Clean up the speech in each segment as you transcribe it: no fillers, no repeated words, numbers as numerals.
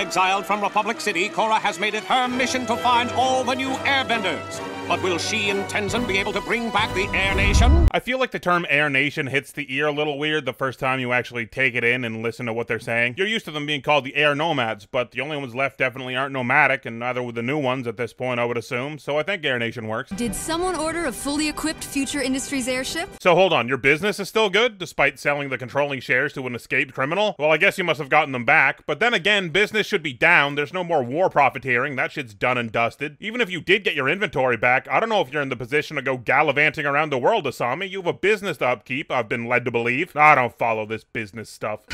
exiled from Republic City, Korra has made it her mission to find all the new airbenders. But will she and Tenzin be able to bring back the Air Nation? I feel like the term Air Nation hits the ear a little weird the first time you actually take it in and listen to what they're saying. You're used to them being called the Air Nomads, but the only ones left definitely aren't nomadic, and neither would the new ones at this point, I would assume, so I think Air Nation works. Did someone order a fully equipped Future Industries airship? So hold on, your business is still good, despite selling the controlling shares to an escaped criminal? Well, I guess you must have gotten them back, but then again, business should be down, there's no more war profiteering, that shit's done and dusted. Even if you did get your inventory back, I don't know if you're in the position to go gallivanting around the world, Asami. You have a business to upkeep, I've been led to believe. I don't follow this business stuff.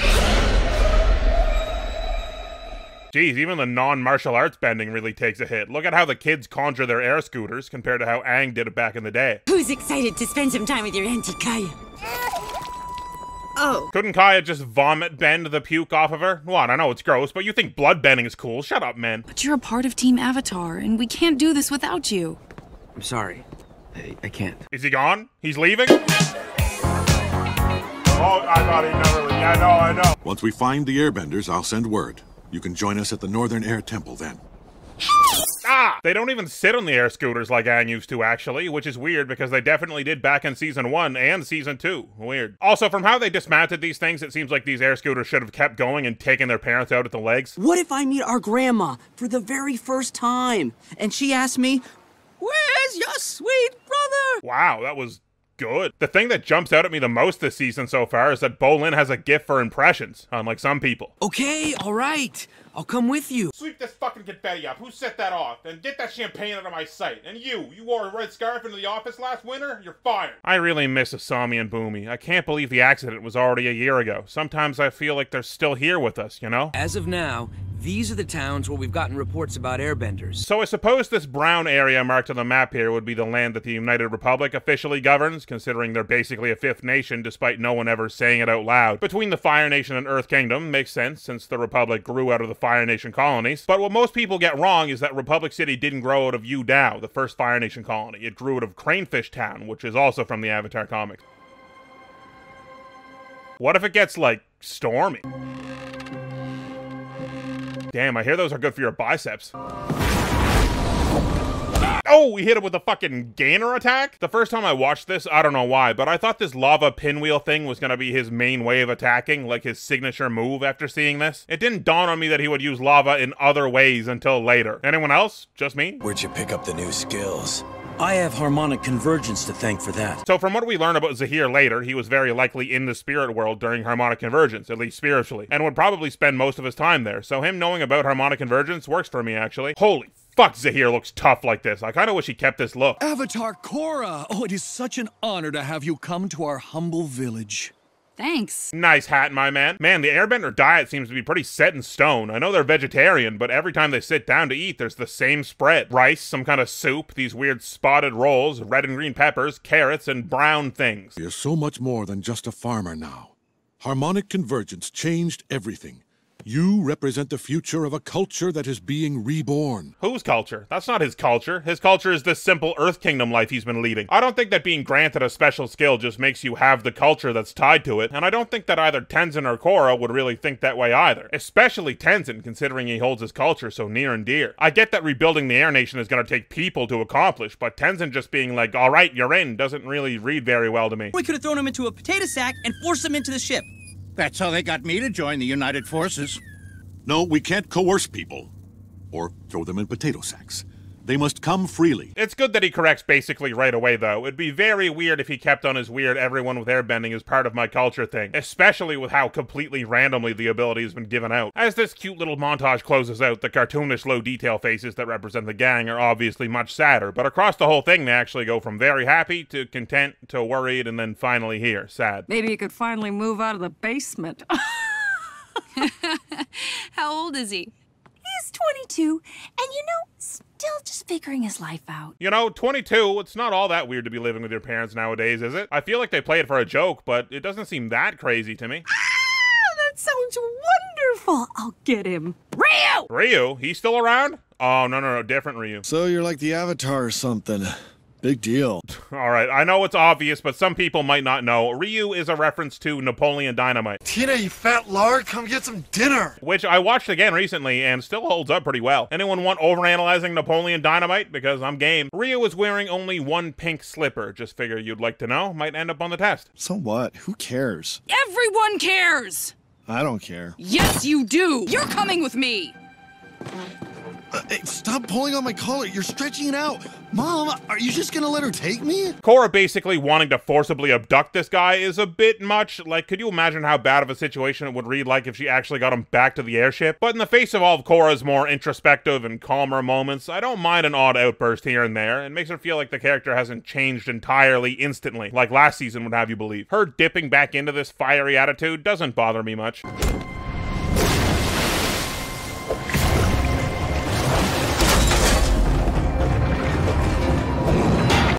Jeez, even the non-martial arts bending really takes a hit. Look at how the kids conjure their air scooters compared to how Aang did it back in the day. Who's excited to spend some time with your Auntie Kaya? Oh. Couldn't Kaya just vomit bend the puke off of her? What, I know it's gross, but you think blood bending is cool. Shut up, man. But you're a part of Team Avatar, and we can't do this without you. I'm sorry. I can't. Is he gone? He's leaving? Oh, I thought he'd never leave. Yeah, I know. Once we find the airbenders, I'll send word. You can join us at the Northern Air Temple then. Ah! They don't even sit on the air scooters like Aang used to, actually, which is weird because they definitely did back in Season 1 and Season 2. Weird. Also, from how they dismounted these things, it seems like these air scooters should have kept going and taken their parents out at the legs. What if I meet our grandma for the very first time, and she asks me, "Where's your sweet brother?" Wow, that was good. The thing that jumps out at me the most this season so far is that Bolin has a gift for impressions, unlike some people. Okay, all right. I'll come with you. Sweep this fucking confetti up. Who set that off? And get that champagne out of my sight. And you wore a red scarf into the office last winter? You're fired. I really miss Asami and Boomy. I can't believe the accident was already a year ago. Sometimes I feel like they're still here with us, you know? As of now, these are the towns where we've gotten reports about airbenders. So I suppose this brown area marked on the map here would be the land that the United Republic officially governs, considering they're basically a fifth nation despite no one ever saying it out loud. Between the Fire Nation and Earth Kingdom makes sense since the Republic grew out of the Fire Nation colonies. But what most people get wrong is that Republic City didn't grow out of Yu Dao, the first Fire Nation colony. It grew out of Cranefish Town, which is also from the Avatar comics. What if it gets, like, stormy? Damn, I hear those are good for your biceps. Oh, we hit him with a fucking gainer attack? The first time I watched this, I don't know why, but I thought this lava pinwheel thing was gonna be his main way of attacking, like his signature move after seeing this. It didn't dawn on me that he would use lava in other ways until later. Anyone else? Just me? Where'd you pick up the new skills? I have harmonic convergence to thank for that. So from what we learn about Zahir later, he was very likely in the spirit world during harmonic convergence, at least spiritually, and would probably spend most of his time there, so him knowing about harmonic convergence works for me, actually. Holy fuck, Zahir looks tough like this. I kinda wish he kept this look. Avatar Korra! Oh, it is such an honor to have you come to our humble village. Thanks. Nice hat, my man. Man, the airbender diet seems to be pretty set in stone. I know they're vegetarian, but every time they sit down to eat, there's the same spread. Rice, some kind of soup, these weird spotted rolls, red and green peppers, carrots, and brown things. You're so much more than just a farmer now. Harmonic convergence changed everything. You represent the future of a culture that is being reborn. Whose culture? That's not his culture. His culture is this simple Earth Kingdom life he's been leading. I don't think that being granted a special skill just makes you have the culture that's tied to it, and I don't think that either Tenzin or Korra would really think that way either. Especially Tenzin, considering he holds his culture so near and dear. I get that rebuilding the Air Nation is gonna take people to accomplish, but Tenzin just being like, alright, you're in, doesn't really read very well to me. We could have thrown him into a potato sack and forced him into the ship. That's how they got me to join the United Forces. No, we can't coerce people. Or throw them in potato sacks. They must come freely. It's good that he corrects basically right away, though. It'd be very weird if he kept on his weird everyone with airbending is part of my culture thing, especially with how completely randomly the ability has been given out. As this cute little montage closes out, the cartoonish low detail faces that represent the gang are obviously much sadder, but across the whole thing they actually go from very happy to content to worried and then finally here, sad. Maybe he could finally move out of the basement. How old is he? He's 22, and you know, still just figuring his life out. You know, 22, it's not all that weird to be living with your parents nowadays, is it? I feel like they play it for a joke, but it doesn't seem that crazy to me. Ah, that sounds wonderful. I'll get him. Ryu! Ryu? He's still around? Oh, no, different Ryu. So you're like the Avatar or something. Big deal. Alright, I know it's obvious, but some people might not know. Ryu is a reference to Napoleon Dynamite. Tina, you fat lard, come get some dinner! Which I watched again recently and still holds up pretty well. Anyone want Overanalyzing Napoleon Dynamite? Because I'm game. Ryu is wearing only one pink slipper. Just figure you'd like to know. Might end up on the test. So what? Who cares? Everyone cares! I don't care. Yes, you do! You're coming with me! Hey, stop pulling on my collar. You're stretching it out. Mom, are you just gonna let her take me? Korra basically wanting to forcibly abduct this guy is a bit much. Like, could you imagine how bad of a situation it would read like if she actually got him back to the airship? But in the face of all of Korra's more introspective and calmer moments, I don't mind an odd outburst here and there. It makes her feel like the character hasn't changed entirely instantly, like last season would have you believe. Her dipping back into this fiery attitude doesn't bother me much.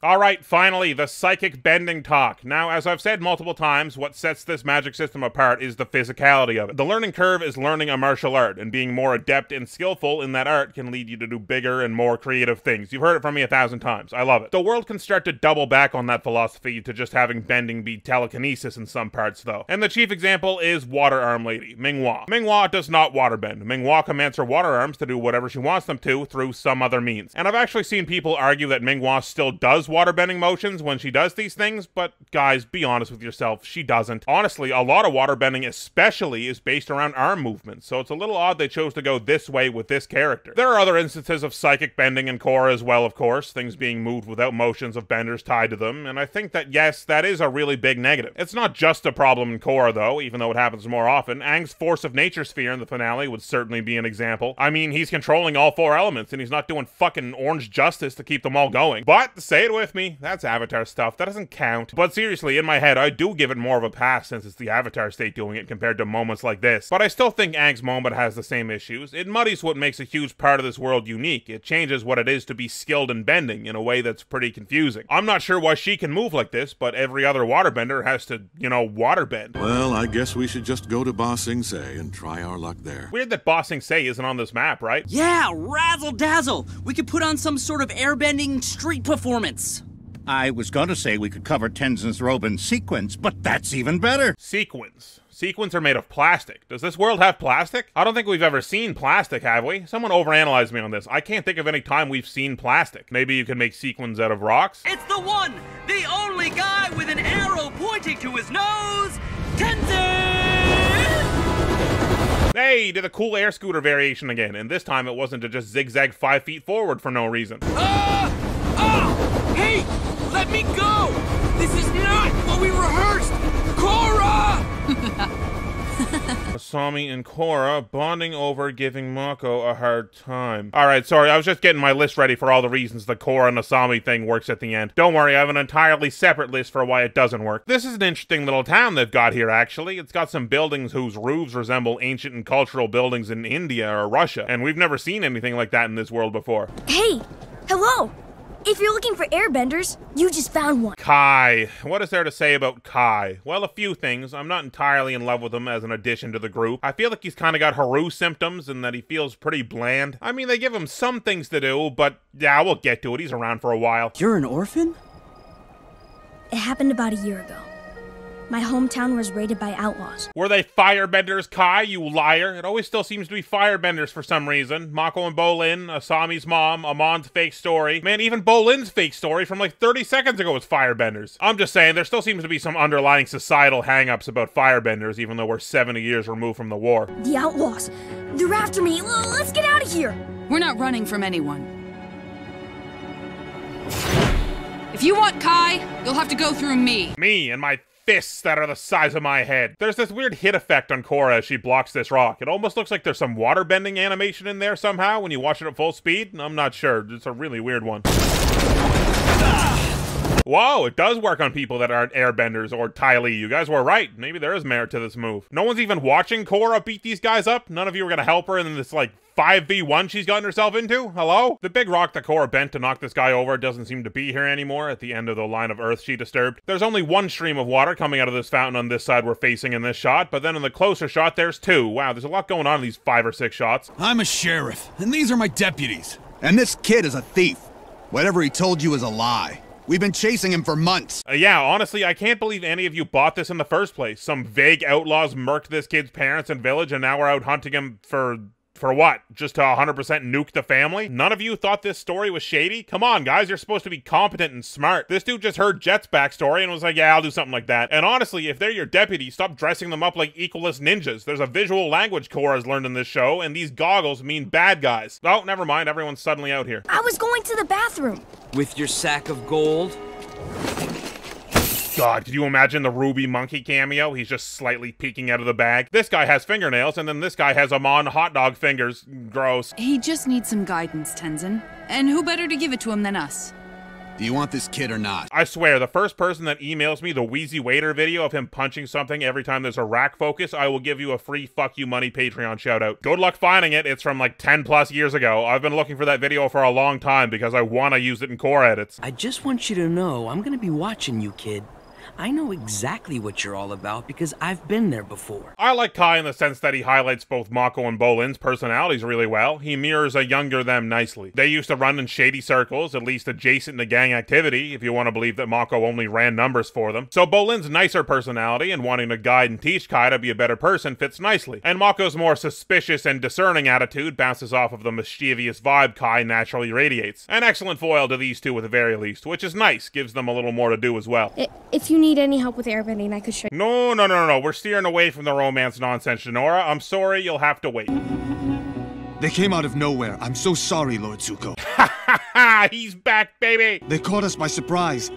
Alright, finally, the psychic bending talk. Now, as I've said multiple times, what sets this magic system apart is the physicality of it. The learning curve is learning a martial art, and being more adept and skillful in that art can lead you to do bigger and more creative things. You've heard it from me 1,000 times. I love it. The world can start to double back on that philosophy to just having bending be telekinesis in some parts, though. And the chief example is Water Arm Lady, Minghua. Minghua does not waterbend. Minghua commands her water arms to do whatever she wants them to through some other means. And I've actually seen people argue that Minghua still does waterbending motions when she does these things, but guys, be honest with yourself, she doesn't. Honestly, a lot of waterbending especially is based around arm movements, so it's a little odd they chose to go this way with this character. There are other instances of psychic bending in Korra as well, of course, things being moved without motions of benders tied to them, and I think that yes, that is a really big negative. It's not just a problem in Korra though, even though it happens more often. Aang's Force of Nature sphere in the finale would certainly be an example. I mean, he's controlling all 4 elements, and he's not doing fucking orange justice to keep them all going. But, say it with me, that's Avatar stuff. That doesn't count. But seriously, in my head, I do give it more of a pass since it's the Avatar state doing it compared to moments like this. But I still think Aang's moment has the same issues. It muddies what makes a huge part of this world unique. It changes what it is to be skilled in bending in a way that's pretty confusing. I'm not sure why she can move like this, but every other waterbender has to, you know, waterbend. Well, I guess we should just go to Ba Sing Se and try our luck there. Weird that Ba Sing Se isn't on this map, right? Yeah, razzle dazzle. We could put on some sort of airbending street performance. I was going to say we could cover Tenzin's robe in sequins, but that's even better. Sequins. Sequins are made of plastic. Does this world have plastic? I don't think we've ever seen plastic, have we? Someone overanalyze me on this. I can't think of any time we've seen plastic. Maybe you can make sequins out of rocks? It's the one, the only guy with an arrow pointing to his nose, Tenzin! Hey, did a cool air scooter variation again, and this time it wasn't to just zigzag 5 feet forward for no reason. Hey! Let me go! This is not what we rehearsed! Korra! Asami and Korra bonding over giving Mako a hard time. Alright, sorry, I was just getting my list ready for all the reasons the Korra and Asami thing works at the end. Don't worry, I have an entirely separate list for why it doesn't work. This is an interesting little town they've got here, actually. It's got some buildings whose roofs resemble ancient and cultural buildings in India or Russia, and we've never seen anything like that in this world before. Hey! Hello! If you're looking for airbenders, you just found one. Kai. What is there to say about Kai? Well, a few things. I'm not entirely in love with him as an addition to the group. I feel like he's kind of got Haru symptoms and that he feels pretty bland. I mean, they give him some things to do, but yeah, we'll get to it. He's around for a while. You're an orphan? It happened about a year ago. My hometown was raided by outlaws. Were they firebenders, Kai, you liar? It always still seems to be firebenders for some reason. Mako and Bolin, Asami's mom, Amon's fake story. Man, even Bolin's fake story from like 30 seconds ago was firebenders. I'm just saying, there still seems to be some underlying societal hang-ups about firebenders, even though we're 70 years removed from the war. The outlaws. They're after me. Let's get out of here. We're not running from anyone. If you want Kai, you'll have to go through me. Me and my fists that are the size of my head. There's this weird hit effect on Korra as she blocks this rock. It almost looks like there's some waterbending animation in there somehow when you watch it at full speed. I'm not sure. It's a really weird one. Whoa, it does work on people that aren't airbenders or Ty Lee. You guys were right. Maybe there is merit to this move. No one's even watching Korra beat these guys up? None of you are gonna help her in this, like, 5v1 she's gotten herself into? Hello? The big rock that Korra bent to knock this guy over doesn't seem to be here anymore at the end of the line of earth she disturbed. There's only one stream of water coming out of this fountain on this side we're facing in this shot, but then in the closer shot there's 2. Wow, there's a lot going on in these 5 or 6 shots. I'm a sheriff, and these are my deputies. And this kid is a thief. Whatever he told you is a lie. We've been chasing him for months. Yeah, honestly, I can't believe any of you bought this in the first place. Some vague outlaws murked this kid's parents and village, and now we're out hunting him for what? Just to 100% nuke the family? None of you thought this story was shady? Come on, guys, you're supposed to be competent and smart. This dude just heard Jet's backstory and was like, yeah, I'll do something like that. And honestly, if they're your deputy, stop dressing them up like equalist ninjas. There's a visual language Korra's learned in this show, and these goggles mean bad guys. Oh, never mind, everyone's suddenly out here. I was going to the bathroom. With your sack of gold? God, could you imagine the Ruby Monkey cameo? He's just slightly peeking out of the bag. This guy has fingernails, and then this guy has Amon hot dog fingers. Gross. He just needs some guidance, Tenzin. And who better to give it to him than us? Do you want this kid or not? I swear, the first person that emails me the Wheezy Waiter video of him punching something every time there's a rack focus, I will give you a free fuck you money Patreon shout out. Good luck finding it. It's from like 10 plus years ago. I've been looking for that video for a long time because I want to use it in Korra edits. I just want you to know I'm gonna be watching you, kid. I know exactly what you're all about because I've been there before. I like Kai in the sense that he highlights both Mako and Bolin's personalities really well. He mirrors a younger them nicely. They used to run in shady circles, at least adjacent to gang activity, if you want to believe that Mako only ran numbers for them. So Bolin's nicer personality and wanting to guide and teach Kai to be a better person fits nicely. And Mako's more suspicious and discerning attitude bounces off of the mischievous vibe Kai naturally radiates. An excellent foil to these two at the very least, which is nice, gives them a little more to do as well. If you need any help with airbending, I could show you. No. We're steering away from the romance nonsense, Shinora. I'm sorry, you'll have to wait. They came out of nowhere. I'm so sorry, Lord Zuko. He's back, baby! They caught us by surprise.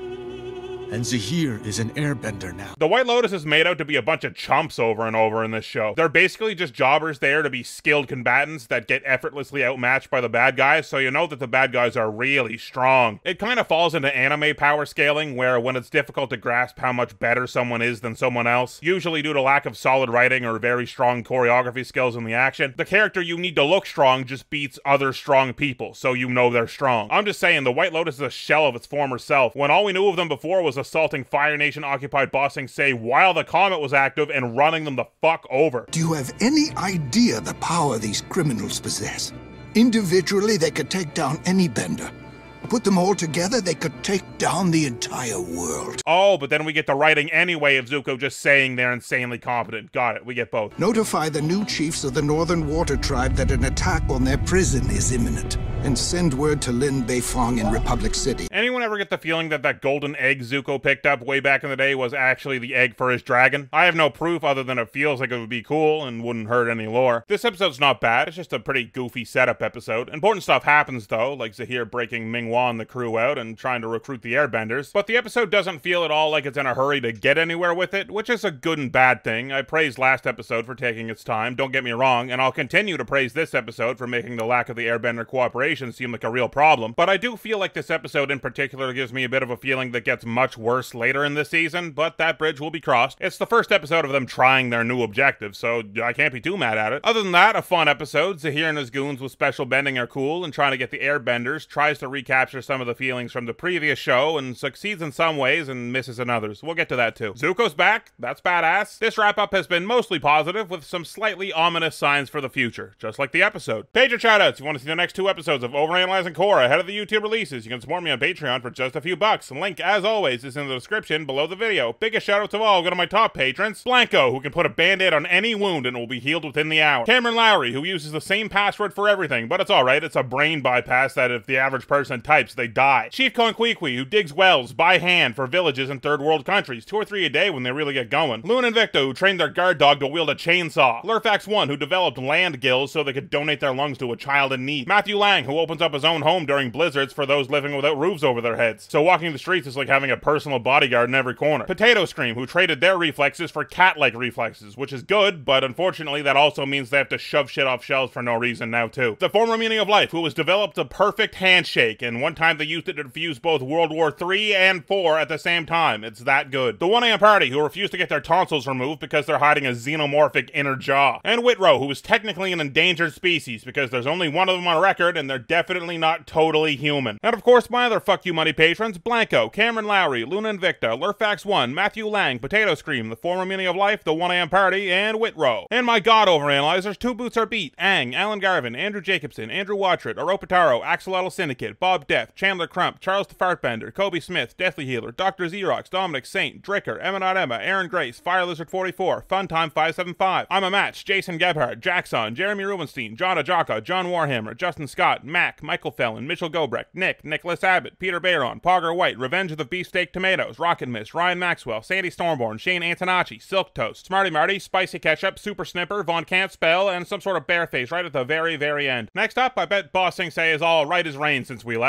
And Zahir is an airbender now. The White Lotus is made out to be a bunch of chumps over and over in this show. They're basically just jobbers there to be skilled combatants that get effortlessly outmatched by the bad guys, so you know that the bad guys are really strong. It kind of falls into anime power scaling, where when it's difficult to grasp how much better someone is than someone else, usually due to lack of solid writing or very strong choreography skills in the action, the character you need to look strong just beats other strong people, so you know they're strong. I'm just saying, the White Lotus is a shell of its former self, when all we knew of them before was assaulting Fire Nation occupied Bossing Say while the comet was active and running them the fuck over. Do you have any idea the power these criminals possess? Individually, they could take down any bender. Put them all together, they could take down the entire world. Oh, but then we get the writing anyway of Zuko just saying they're insanely competent. Got it, we get both. Notify the new chiefs of the Northern Water Tribe that an attack on their prison is imminent. And send word to Lin Beifong in Republic City. Anyone ever get the feeling that that golden egg Zuko picked up way back in the day was actually the egg for his dragon? I have no proof other than it feels like it would be cool and wouldn't hurt any lore. This episode's not bad, it's just a pretty goofy setup episode. Important stuff happens though, like Zahir breaking Minghua and the crew out and trying to recruit the airbenders, but the episode doesn't feel at all like it's in a hurry to get anywhere with it, which is a good and bad thing. I praised last episode for taking its time, don't get me wrong, and I'll continue to praise this episode for making the lack of the airbender cooperation seem like a real problem, but I do feel like this episode in particular gives me a bit of a feeling that gets much worse later in the season, but that bridge will be crossed. It's the first episode of them trying their new objective, so I can't be too mad at it. Other than that, a fun episode. Zahir and his goons with special bending are cool, and trying to get the airbenders, tries to recapture some of the feelings from the previous show, and succeeds in some ways and misses in others. We'll get to that too. Zuko's back, that's badass. This wrap-up has been mostly positive, with some slightly ominous signs for the future, just like the episode. Patreon shoutouts, if you want to see the next 2 episodes of Overanalyzing Korra ahead of the YouTube releases, you can support me on Patreon for just a few bucks. Link, as always, is in the description below the video. Biggest shoutouts of all go to my top patrons: Blanco, who can put a band-aid on any wound and will be healed within the hour; Cameron Lowry, who uses the same password for everything, but it's alright, it's a brain bypass that if the average person types, they die; Chief Conquiqui, who digs wells by hand for villages in third world countries, 2 or 3 a day when they really get going; Loon and Victo, who trained their guard dog to wield a chainsaw; Lurfax1, who developed land gills so they could donate their lungs to a child in need; Matthew Lang, who opens up his own home during blizzards for those living without roofs over their heads, so walking the streets is like having a personal bodyguard in every corner; Potato Scream, who traded their reflexes for cat-like reflexes, which is good, but unfortunately that also means they have to shove shit off shelves for no reason now too; The Former Meaning of Life, who has developed a perfect handshake, and one time they used it to defuse both World War III and IV at the same time. It's that good. The 1AM Party, who refuse to get their tonsils removed because they're hiding a xenomorphic inner jaw; and Whitrow, who is technically an endangered species because there's only one of them on record and they're definitely not totally human. And of course, my other fuck you money patrons, Blanco, Cameron Lowry, Luna Invicta, Lurfax1, Matthew Lang, Potato Scream, The Former Meaning of Life, The 1am Party, and Whitrow. And my god overanalyzers, Two Boots Are Beat, Ang, Alan Garvin, Andrew Jacobson, Andrew Watchert, Aropataro, Axolotl Syndicate, Bob Death, Chandler Crump, Charles the Fartbender, Kobe Smith, Deathly Healer, Dr. Xerox, Dominic Saint, Dricker, Emma, Aaron Grace, Fire Lizard 44, Funtime 575, I'm a Match, Jason Gebhardt, Jackson, Jeremy Rubenstein, John Ajaka, John Warhammer, Justin Scott, Mac, Michael Fellon, Mitchell Gobrecht, Nick, Nicholas Abbott, Peter Bayron, Pogger White, Revenge of the Beefsteak Tomatoes, Rocket Mist, Ryan Maxwell, Sandy Stormborn, Shane Antonacci, Silk Toast, Smarty Marty, Spicy Ketchup, Super Snipper, Von Can't Spell, and some sort of bear face right at the very, very end. Next up, I bet Boss Sing Say is all right as rain since we left.